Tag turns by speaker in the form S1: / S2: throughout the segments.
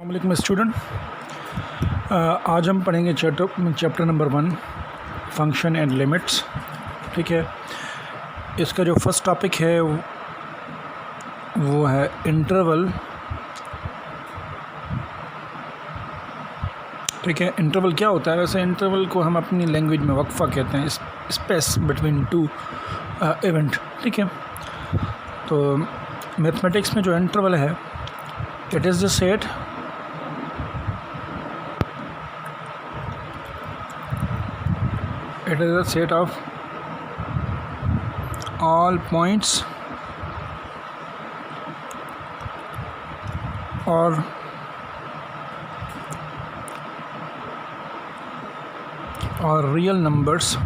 S1: अस्सलाम स्टूडेंट, आज हम पढ़ेंगे chapter number 1 function and limits. ठीक है, इसका जो फर्स्ट टॉपिक है वो है इंटरवल। ठीक है, इंटरवल क्या होता है? वैसे इंटरवल को हम अपनी लैंग्वेज में वक्फा कहते हैं, स्पेस बिटवीन टू इवेंट। ठीक है, तो मैथमेटिक्स में जो इंटरवल है, it is the set of all points or real numbers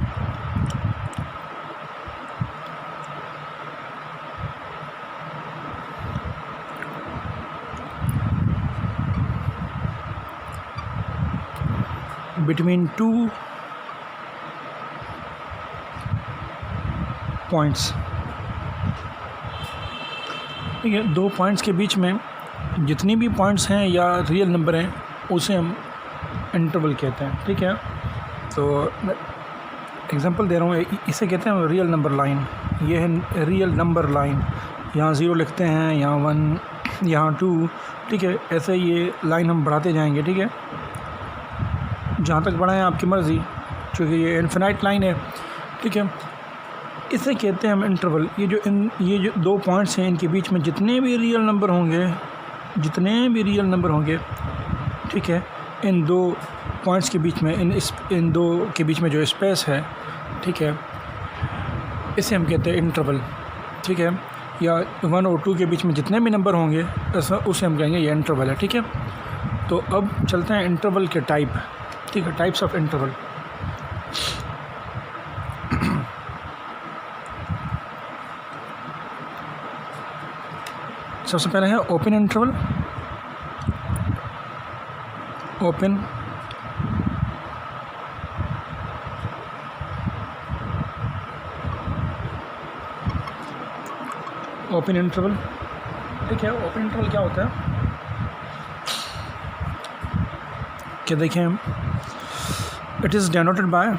S1: between two points. ठीक है, दो पॉइंट्स के बीच में जितनी भी पॉइंट्स हैं या रियल नंबर हैं उसे हम इंटरवल कहते हैं। ठीक है, तो एग्जांपल दे रहा हूँ, इसे कहते हैं रियल नंबर लाइन। ये है रियल नंबर लाइन, यहाँ 0 लिखते हैं, यहाँ 1, यहाँ 2। ठीक है, ऐसे ये लाइन हम बढ़ाते जाएंगे। ठीक है, जहाँ तक बढ़ाएं आपकी मर्ज़ी, क्योंकि ये इन्फिनाइट लाइन है। ठीक है, इसे कहते हैं हम इंटरवल। ये जो दो पॉइंट्स हैं, इनके बीच में जितने भी रियल नंबर होंगे, ठीक है, इन दो पॉइंट्स के बीच में, इन दो के बीच में जो स्पेस है, ठीक है, इसे हम कहते हैं इंटरवल। ठीक है, या 1 और 2 के बीच में जितने भी नंबर होंगे उसे हम कहेंगे ये इंटरवल है। ठीक है, तो अब चलते हैं इंटरवल के टाइप। ठीक है, टाइप्स ऑफ इंटरवल। सबसे पहले है ओपन इंटरवल। Open interval. ठीक है, ओपन इंटरवल क्या होता है कि देखें, it is denoted by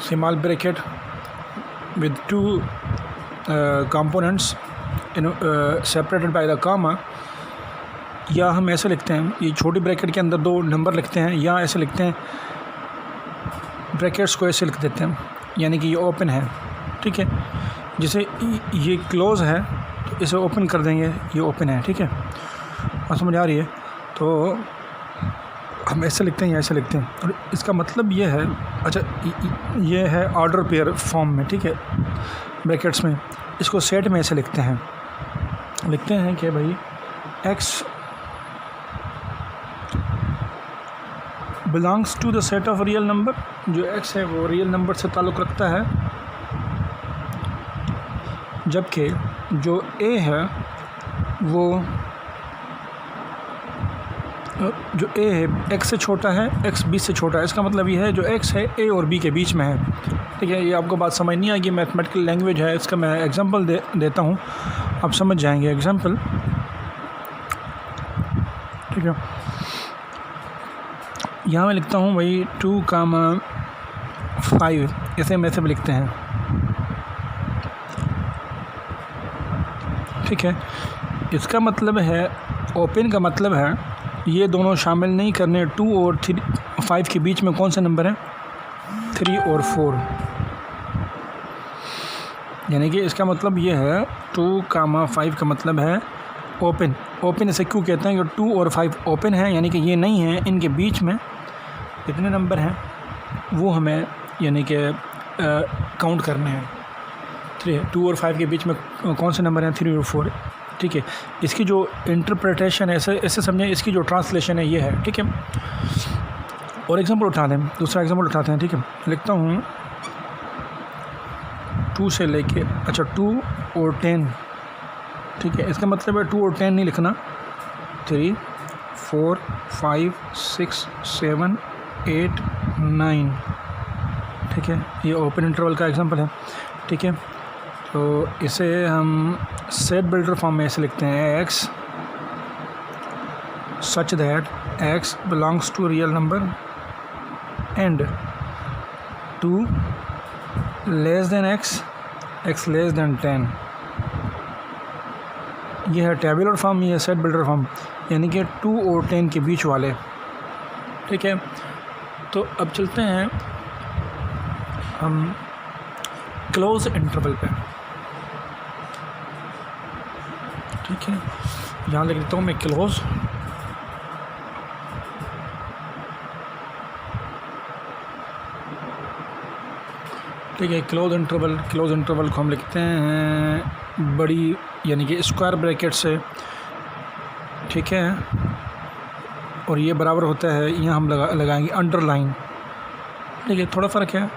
S1: small bracket with two components separated by the comma। या हम ऐसे लिखते हैं, ये छोटी ब्रैकेट के अंदर 2 नंबर लिखते हैं, या ऐसे लिखते हैं, ब्रैकेट्स को ऐसे लिख देते हैं, यानी कि ये ओपन है। ठीक है, जैसे ये क्लोज़ है तो इसे ओपन कर देंगे, ये ओपन है। ठीक है, और समझ आ रही है? तो हम ऐसे लिखते हैं या ऐसे लिखते हैं, और इसका मतलब ये है, अच्छा ये है ऑर्डर पेयर फॉर्म में। ठीक है, ब्रैकेट्स में इसको सेट में ऐसे लिखते हैं कि भाई x belongs to the set of real number. जो x है वो रियल नंबर से ताल्लुक़ रखता है, जबकि जो a है वो जो a है x से छोटा है, x b से छोटा है। इसका मतलब ये है जो x है a और b के बीच में है। ठीक है, ये आपको बात समझ नहीं आएगी, मैथमेटिकल लैंग्वेज है। इसका मैं एग्जांपल देता हूँ, आप समझ जाएंगे। एग्जांपल, ठीक है, यहाँ मैं लिखता हूँ भाई 2,5 ऐसे में भी लिखते हैं। ठीक है, इसका मतलब है, ओपन का मतलब है ये दोनों शामिल नहीं करने। 2 और 5 के बीच में कौन से नंबर हैं? 3 और 4। यानी कि इसका मतलब ये है 2,5 का मतलब है ओपन। ओपन इसे क्यों कहते हैं? कि 2 और 5 ओपन है, यानी कि ये नहीं है, इनके बीच में कितने नंबर हैं वो हमें यानी कि काउंट करने हैं। 2 और 5 के बीच में कौन से नंबर हैं? 3 और 4। ठीक है, इसकी जो इंटरप्रिटेशन है, ऐसे समझें, इसकी जो ट्रांसलेशन है ये है। ठीक है, और एग्जांपल उठा दें, दूसरा एग्जांपल उठाते हैं। ठीक है, लिखता हूँ 2 से लेके, अच्छा 2 और 10। ठीक है, इसका मतलब है 2 और 10 नहीं लिखना, 3, 4, 5, 6, 7, 8, 9, ठीक है, ये ओपन इंटरवल का एग्जांपल है, ठीक है। तो इसे हम सेट बिल्डर फॉर्म में ऐसे लिखते हैं, x such that x belongs to real number and 2 less than x, x less than 10। ये है टेबुलर फॉर्म, ये है सेट बिल्डर फॉर्म, यानी कि 2 और 10 के बीच वाले, ठीक है। तो अब चलते हैं हम क्लोज इंटरवल पे, ठीक है। यहाँ लिख देता हूँ मैं क्लोज, ठीक है। क्लोज इंटरवल को हम लिखते हैं बड़ी यानी कि स्क्वायर ब्रैकेट से, ठीक है। और ये बराबर होता है, यहाँ हम लगाएंगे अंडरलाइन, ठीक है। थोड़ा फ़र्क है।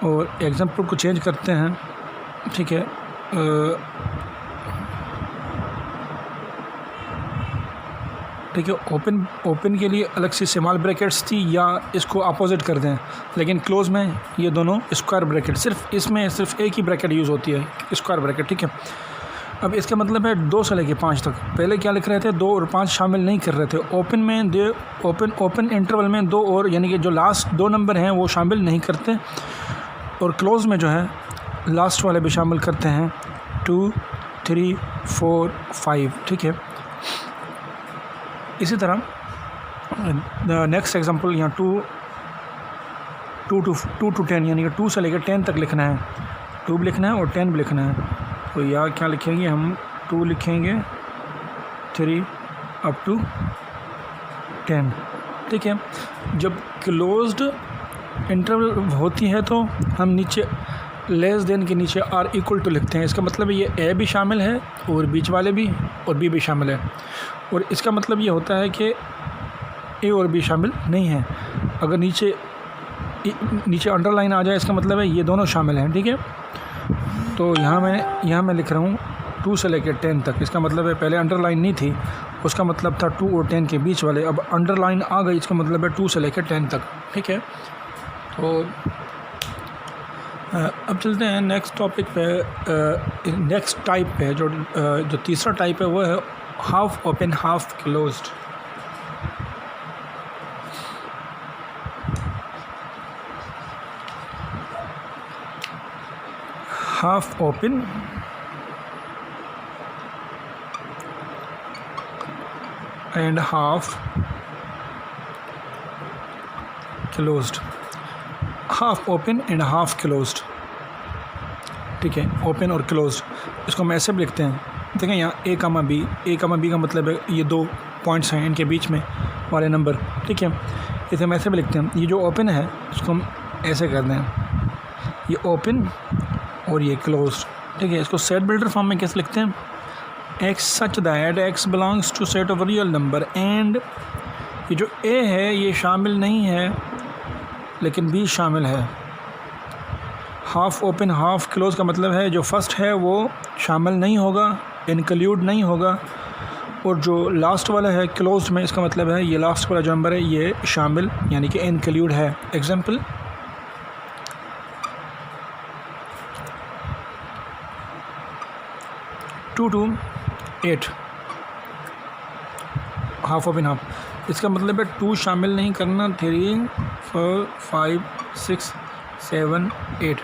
S1: और एग्जांपल को चेंज करते हैं, ठीक है। ठीक है, ओपन के लिए अलग से स्मॉल ब्रैकेट्स थी, या इसको अपोजिट कर दें, लेकिन क्लोज में ये दोनों स्क्वायर ब्रैकेट, इसमें सिर्फ एक ही ब्रैकेट यूज़ होती है, स्क्वायर ब्रैकेट, ठीक है। अब इसका मतलब है 2 से लेके 5 तक। पहले क्या लिख रहे थे, 2 और 5 शामिल नहीं कर रहे थे। ओपन में ओपन इंटरवल में 2 और यानी कि जो लास्ट 2 नंबर हैं वो शामिल नहीं करते, और क्लोज में जो है लास्ट वाले भी शामिल करते हैं, 2, 3, 4, 5, ठीक है। इसी तरह नेक्स्ट एग्जांपल यहाँ 2 to 10 यानी कि 2 से लेकर 10 तक लिखना है, 2 भी लिखना है और 10 भी लिखना है। तो यहाँ क्या लिखेंगे हम, 2 लिखेंगे, 3 अप टू 10, ठीक है। जब क्लोज्ड इंटरवल होती है तो हम नीचे लेस देन के नीचे आर इक्वल टू लिखते हैं। इसका मतलब ये ए भी शामिल है और बीच वाले भी, और बी भी शामिल है। और इसका मतलब ये होता है कि ए और बी शामिल नहीं है। अगर नीचे अंडरलाइन आ जाए, इसका मतलब है ये दोनों शामिल हैं, ठीक है। तो यहाँ मैं लिख रहा हूँ 2 से लेकर 10 तक। इसका मतलब है पहले अंडरलाइन नहीं थी, उसका मतलब था 2 और 10 के बीच वाले, अब अंडरलाइन आ गई, इसका मतलब है 2 से लेकर 10 तक, ठीक है। तो अब चलते हैं नेक्स्ट टॉपिक पे, नेक्स्ट टाइप पे। जो तीसरा टाइप है वो है half open half closed. Half open and half closed, half open and half closed, ठीक है। ओपन और क्लोज्ड इसको हम ऐसे भी लिखते हैं, देखें यहाँ ए कामा बी का मतलब है ये 2 पॉइंट्स हैं, इनके बीच में वाले नंबर, ठीक है। इसे हम ऐसे भी लिखते हैं, ये जो ओपन है इसको हम ऐसे कर दें, ये ओपन और ये क्लोज्ड, ठीक है। इसको सेट बिल्डर फॉर्म में कैसे लिखते हैं, x such that x belongs to set of real number and, ये जो ए है ये शामिल नहीं है लेकिन बी शामिल है। हाफ ओपन हाफ क्लोज का मतलब है जो फर्स्ट है वो शामिल नहीं होगा, इंक्लूड नहीं होगा, और जो लास्ट वाला है क्लोज्ड में, इसका मतलब है ये लास्ट वाला जो नंबर है ये शामिल यानी कि इंक्लूड है। Example, two to 8, half open half, इसका मतलब है 2 शामिल नहीं करना, 3, 4, 5, 6, 7, 8।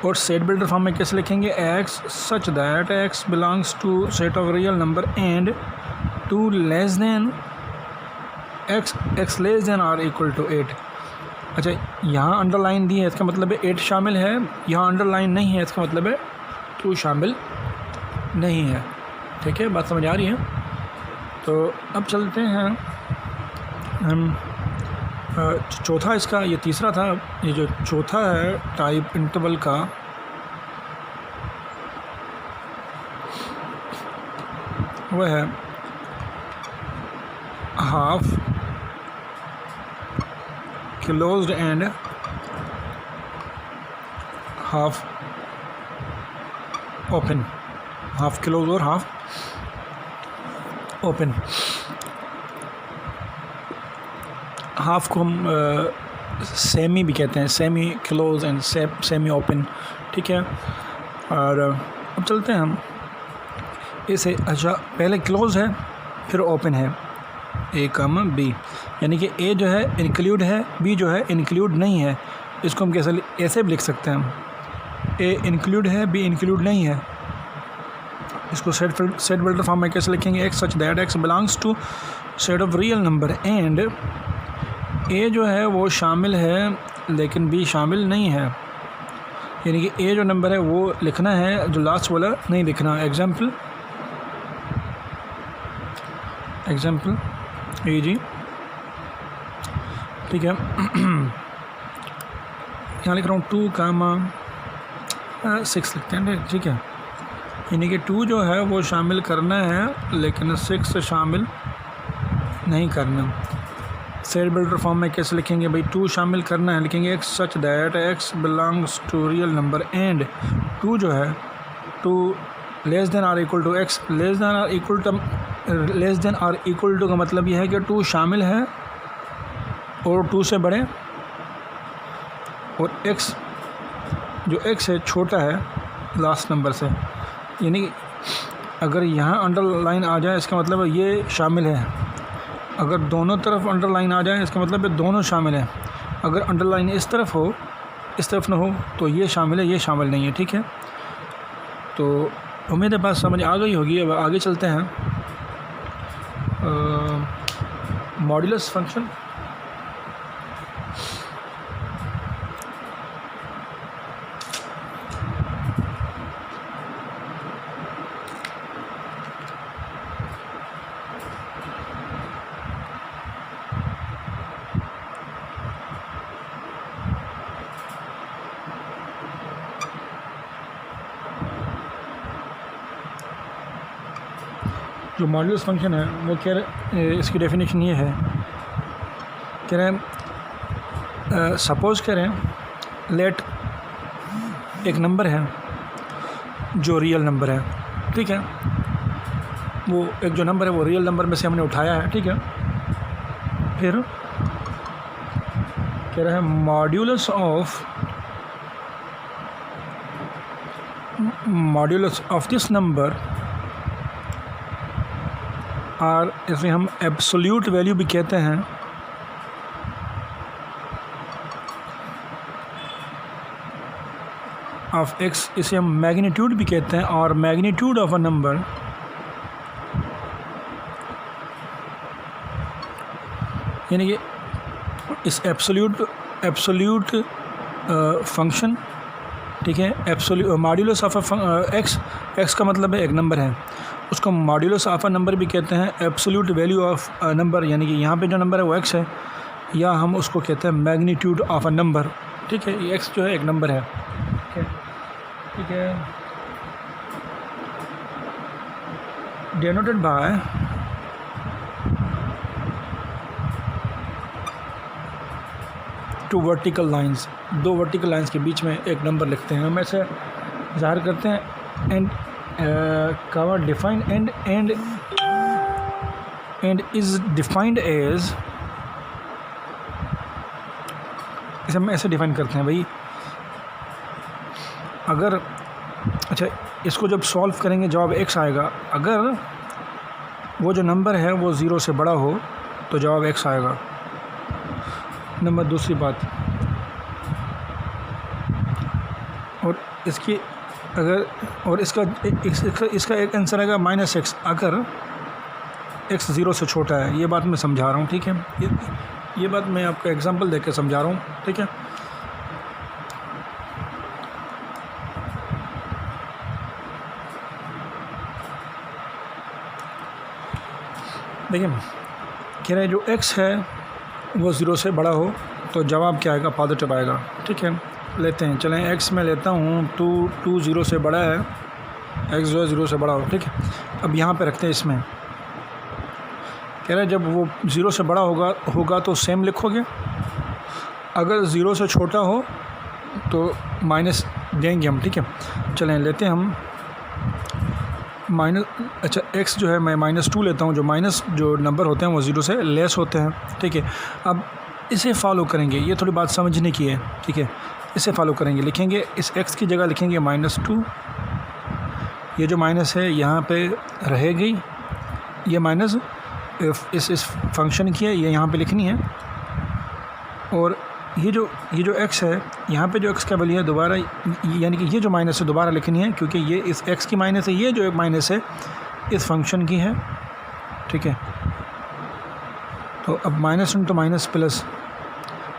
S1: और सेट बिल्डर फॉर्म में कैसे लिखेंगे, x such that x belongs to set of real number and 2 less than x less than or equal to 8। अच्छा, यहाँ अंडरलाइन दी है, इसका मतलब है 8 शामिल है, यहाँ अंडरलाइन नहीं है, इसका मतलब है 2 शामिल नहीं है, ठीक है। बात समझ आ रही है। तो अब चलते हैं हम चौथा, इसका ये तीसरा था, ये जो चौथा है टाइप इंटरवल का, वह है half closed end half open, half close और हाफ ओपन। हाफ को हम सेमी भी कहते हैं, semi close and semi open, ठीक है। और अब चलते हैं हम इसे, अच्छा पहले क्लोज है फिर ओपन है, ए कॉमा बी, यानी कि ए जो है इंक्लूड है, बी जो है इंक्लूड नहीं है। इसको हम कैसे ऐसे भी लिख सकते हैं, हम ए इंक्लूड है बी इंक्लूड नहीं है। इसको सेट बिल्डर फॉर्म में कैसे लिखेंगे, x such that x belongs to set of real number and A जो है वो शामिल है लेकिन बी शामिल नहीं है, यानी कि ए जो नंबर है वो लिखना है, जो लास्ट वाला नहीं लिखना। एग्जाम्पल ए जी, ठीक है। यहाँ लिख रहा हूँ 2,6 लिखते हैं, ठीक है। यानी कि 2 जो है वो शामिल करना है लेकिन 6 शामिल नहीं करना। सेट बिल्डर फॉर्म में कैसे लिखेंगे भाई, 2 शामिल करना है, लिखेंगे x such that x belongs to real number and 2 जो है 2 less than or equal to x, less than or equal to का मतलब यह है कि 2 शामिल है और 2 से बड़े, और x जो x है छोटा है लास्ट नंबर से, यानी अगर यहाँ अंडरलाइन आ जाए इसका मतलब है ये शामिल है, अगर दोनों तरफ अंडरलाइन आ जाए इसका मतलब है दोनों शामिल हैं। अगर अंडरलाइन इस तरफ हो इस तरफ ना हो तो ये शामिल है, ये शामिल नहीं है, ठीक है। तो उम्मीद है बात समझ आ गई होगी। अब आगे चलते हैं, मॉड्यूलस फंक्शन। जो मॉड्यूलस फंक्शन है वो कह रहे, इसकी डेफिनेशन ये है, कह रहे हैं सपोज़ करें लेट एक नंबर है जो रियल नंबर है, ठीक है। वो एक जो नंबर है वो रियल नंबर में से हमने उठाया है, ठीक है। फिर कह रहा है मॉड्यूलस ऑफ दिस नंबर, और इसे हम एब्सोल्यूट वैल्यू भी कहते हैं, ऑफ एक्स, इसे हम मैग्नीट्यूड भी कहते हैं। और मैग्नीट्यूड ऑफ अ नंबर यानी कि इस एब्सोल्यूट फंक्शन, ठीक है। एब्सोल्यूट मॉड्यूलस ऑफ एक्स का मतलब है एक नंबर है, उसको मॉड्यूलस ऑफ अ नंबर भी कहते हैं। Absolute value of a number यानी कि यहाँ पे जो नंबर है वो एक्स है, या हम उसको कहते हैं मैग्नीट्यूड ऑफ अ नंबर, ठीक है। ये एक्स जो है एक नंबर है, ठीक है। Denoted by two vertical lines, 2 vertical lines के बीच में एक नंबर लिखते हैं, हम ऐसे ज़ाहिर करते हैं। And cover defined and is defined as, इसे हम ऐसे डिफाइन करते हैं भाई, अगर अच्छा इसको जब सॉल्व करेंगे जवाब x आएगा, अगर वो जो नंबर है वो 0 से बड़ा हो तो जवाब x आएगा। नंबर दूसरी बात, और इसकी अगर और इसका एक आंसर आएगा -x, अगर x 0 से छोटा है। ये बात मैं समझा रहा हूँ, ठीक है। ये बात मैं आपको एग्जांपल देकर समझा रहा हूँ, ठीक है। देखिए कह रहे हैं जो x है वो 0 से बड़ा हो तो जवाब क्या आएगा, पॉजिटिव आएगा, ठीक है। लेते हैं, चलें x में लेता हूँ 2 0 से बड़ा है, x जो है 0 से बड़ा हो, ठीक है। अब यहाँ पे रखते हैं, इसमें कह रहे हैं जब वो 0 से बड़ा होगा तो सेम लिखोगे, अगर 0 से छोटा हो तो माइनस देंगे हम, ठीक है। चलें लेते हैं हम अच्छा x जो है मैं -2 लेता हूँ, जो माइनस जो नंबर होते हैं वो 0 से लेस होते हैं, ठीक है। अब इसे फॉलो करेंगे, ये थोड़ी बात समझने की है, ठीक है। इसे फॉलो करेंगे, लिखेंगे इस x की जगह लिखेंगे -2, ये जो माइनस है यहाँ पे रहेगी, ये माइनस इस फंक्शन की है, ये यहाँ पे लिखनी है। और ये जो x है, यहाँ पे जो x का वैल्यू है दोबारा, यानी कि ये जो माइनस है दोबारा लिखनी है, क्योंकि ये इस x की माइनस है, ये जो एक माइनस है इस फंक्शन की है, ठीक है। तो अब माइनस इंटू माइनस प्लस,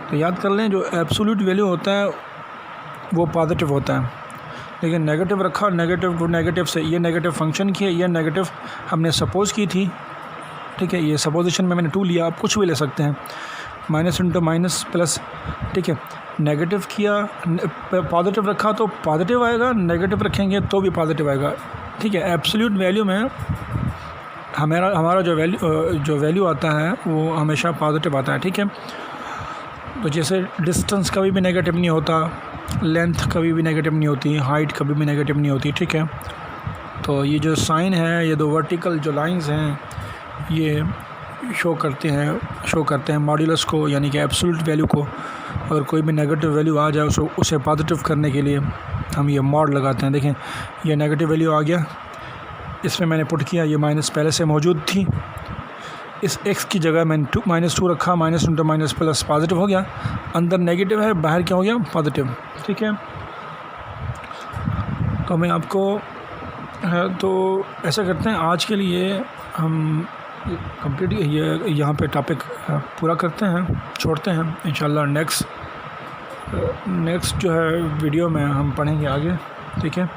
S1: तो याद कर लें जो एब्सोल्यूट वैल्यू होता है वो पॉजिटिव होता है, लेकिन नेगेटिव रखा, नेगेटिव को नेगेटिव से, ये नेगेटिव फंक्शन की है, ये नेगेटिव हमने सपोज़ की थी, ठीक है। ये सपोजिशन में मैंने 2 लिया, आप कुछ भी ले सकते हैं, माइनस इंटू माइनस प्लस, ठीक है। नेगेटिव किया, पॉजिटिव रखा तो पॉजिटिव आएगा, नेगेटिव रखेंगे तो भी पॉजिटिव आएगा, ठीक है। एब्सोल्यूट वैल्यू में हमारा जो वैल्यू आता है वो हमेशा पॉजिटिव आता है, ठीक है। तो जैसे डिस्टेंस कभी भी नेगेटिव नहीं होता, लेंथ कभी भी नेगेटिव नहीं होती, हाइट कभी भी नेगेटिव नहीं होती, ठीक है। तो ये जो साइन है, ये 2 वर्टिकल जो लाइंस हैं, ये शो करते हैं मॉड्यूलस को, यानी कि एब्सोल्यूट वैल्यू को। और कोई भी नेगेटिव वैल्यू आ जाए उसे पॉजिटिव करने के लिए हम ये मॉड लगाते हैं। देखें ये नेगेटिव वैल्यू आ गया, इसमें मैंने पुट किया, ये माइनस पहले से मौजूद थी, इस x की जगह मैंने -2 रखा, minus into minus plus positive हो गया, अंदर नेगेटिव है, बाहर क्या हो गया पॉजिटिव, ठीक है। तो मैं आपको तो ऐसा करते हैं, आज के लिए हम कंप्लीट ये यहाँ पे टॉपिक पूरा करते हैं, छोड़ते हैं। इंशाल्लाह नेक्स्ट जो है वीडियो में हम पढ़ेंगे आगे, ठीक है।